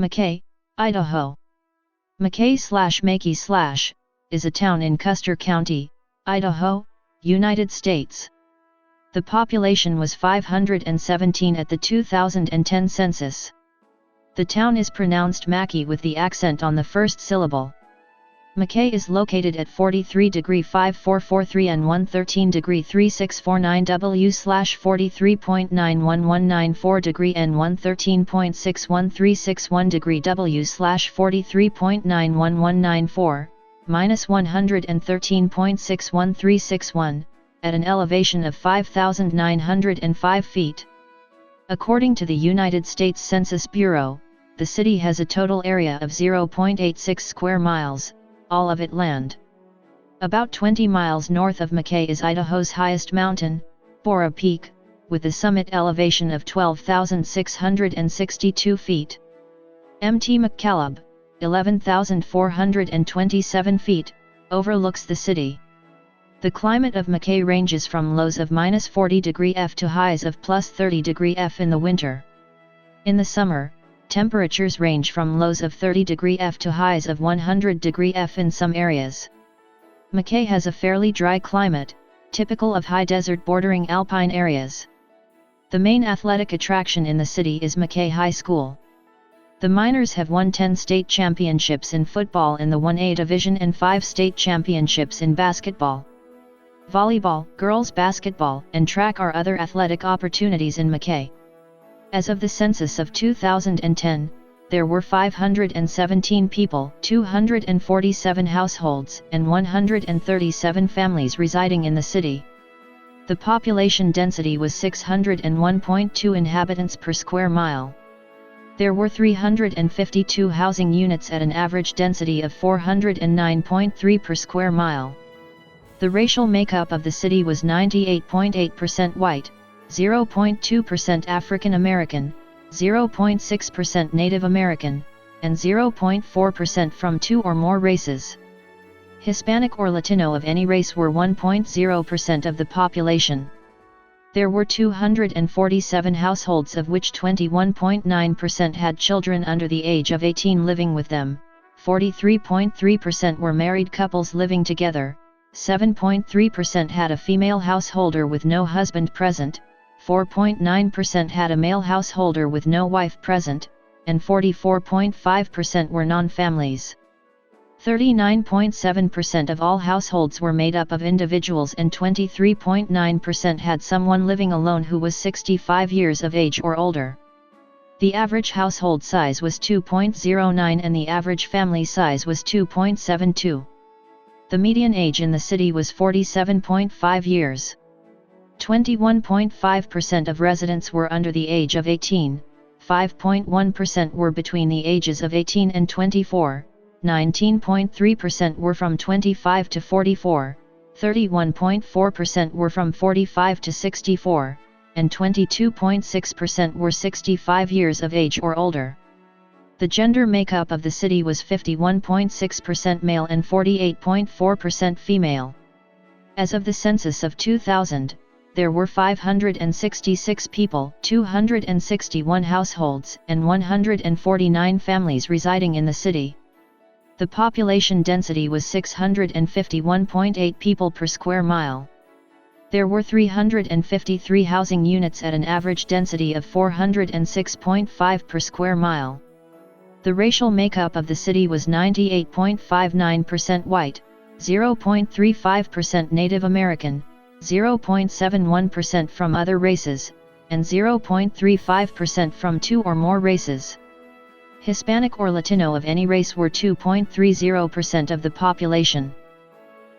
Mackay, Idaho. Mackay/mæഃkiː is a town in Custer County, Idaho, United States. The population was 517 at the 2010 census. The town is pronounced Mackie with the accent on the first syllable. Mackay is located at 43°5443 and 113°3649 W/43.91194° and 113.61361° W/43.91194, -113.61361, at an elevation of 5,905 feet. According to the United States Census Bureau, the city has a total area of 0.86 square miles, all of it land. About 20 miles north of Mackay is Idaho's highest mountain, Bora Peak, with a summit elevation of 12,662 feet. Mt. McCaleb, 11,427 feet, overlooks the city. The climate of Mackay ranges from lows of -40° F to highs of +30° F in the winter. In the summer, temperatures range from lows of 30° F to highs of 100° F in some areas. Mackay has a fairly dry climate, typical of high desert bordering alpine areas. The main athletic attraction in the city is Mackay High School. The Miners have won 10 state championships in football in the 1A division and 5 state championships in basketball. Volleyball, girls basketball, and track are other athletic opportunities in Mackay. As of the census of 2010, there were 517 people, 247 households, and 137 families residing in the city. The population density was 601.2 inhabitants per square mile. There were 352 housing units at an average density of 409.3 per square mile. The racial makeup of the city was 98.8% white, 0.2% African American, 0.6% Native American, and 0.4% from 2 or more races. Hispanic or Latino of any race were 1.0% of the population. There were 247 households, of which 21.9% had children under the age of 18 living with them, 43.3% were married couples living together, 7.3% had a female householder with no husband present, 4.9% had a male householder with no wife present, and 44.5% were non-families. 39.7% of all households were made up of individuals and 23.9% had someone living alone who was 65 years of age or older. The average household size was 2.09 and the average family size was 2.72. The median age in the city was 47.5 years. 21.5% of residents were under the age of 18, 5.1% were between the ages of 18 and 24, 19.3% were from 25 to 44, 31.4% were from 45 to 64, and 22.6% were 65 years of age or older. The gender makeup of the city was 51.6% male and 48.4% female. As of the census of 2000, there were 566 people, 261 households, and 149 families residing in the city. The population density was 651.8 people per square mile. There were 353 housing units at an average density of 406.5 per square mile. The racial makeup of the city was 98.59% white, 0.35% Native American, 0.71% from other races, and 0.35% from 2 or more races. Hispanic or Latino of any race were 2.30% of the population.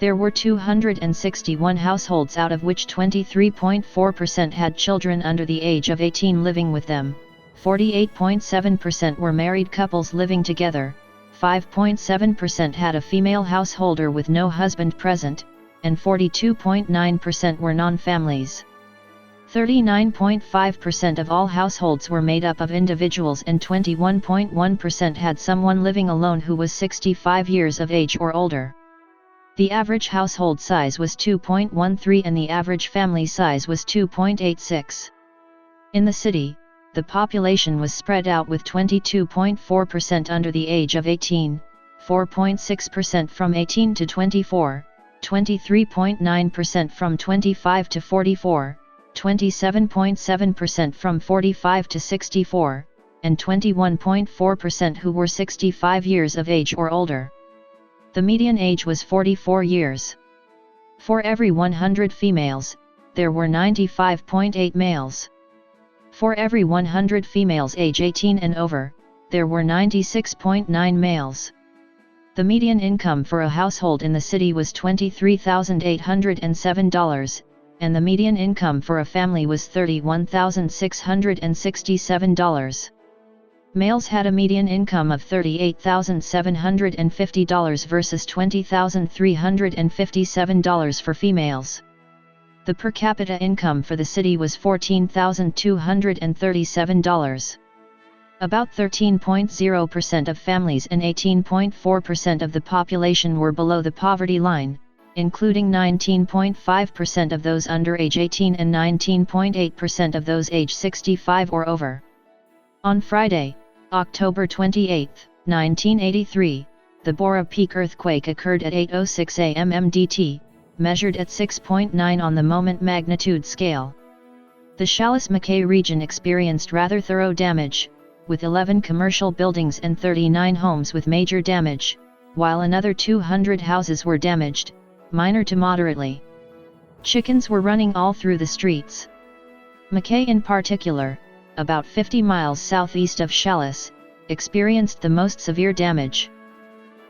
There were 261 households, out of which 23.4% had children under the age of 18 living with them, 48.7% were married couples living together, 5.7% had a female householder with no husband present, and 42.9% were non-families. 39.5% of all households were made up of individuals and 21.1% had someone living alone who was 65 years of age or older. The average household size was 2.13 and the average family size was 2.86. In the city, the population was spread out with 22.4% under the age of 18, 4.6% from 18 to 24, 23.9% from 25 to 44, 27.7% from 45 to 64, and 21.4% who were 65 years of age or older. The median age was 44 years. For every 100 females, there were 95.8 males. For every 100 females age 18 and over, there were 96.9 males. The median income for a household in the city was $23,807, and the median income for a family was $31,667. Males had a median income of $38,750 versus $20,357 for females. The per capita income for the city was $14,237. About 13.0% of families and 18.4% of the population were below the poverty line, including 19.5% of those under age 18 and 19.8% of those age 65 or over. On Friday, October 28, 1983, the Bora Peak earthquake occurred at 8:06 a.m. MDT, measured at 6.9 on the moment magnitude scale. The Challis-Mackay region experienced rather thorough damage, with 11 commercial buildings and 39 homes with major damage, while another 200 houses were damaged, minor to moderately. Chickens were running all through the streets. Mackay in particular, about 50 miles southeast of Challis, experienced the most severe damage.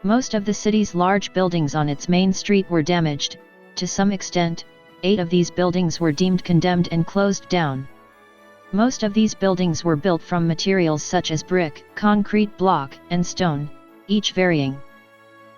Most of the city's large buildings on its main street were damaged. To some extent, 8 of these buildings were deemed condemned and closed down. Most of these buildings were built from materials such as brick, concrete block, and stone, each varying.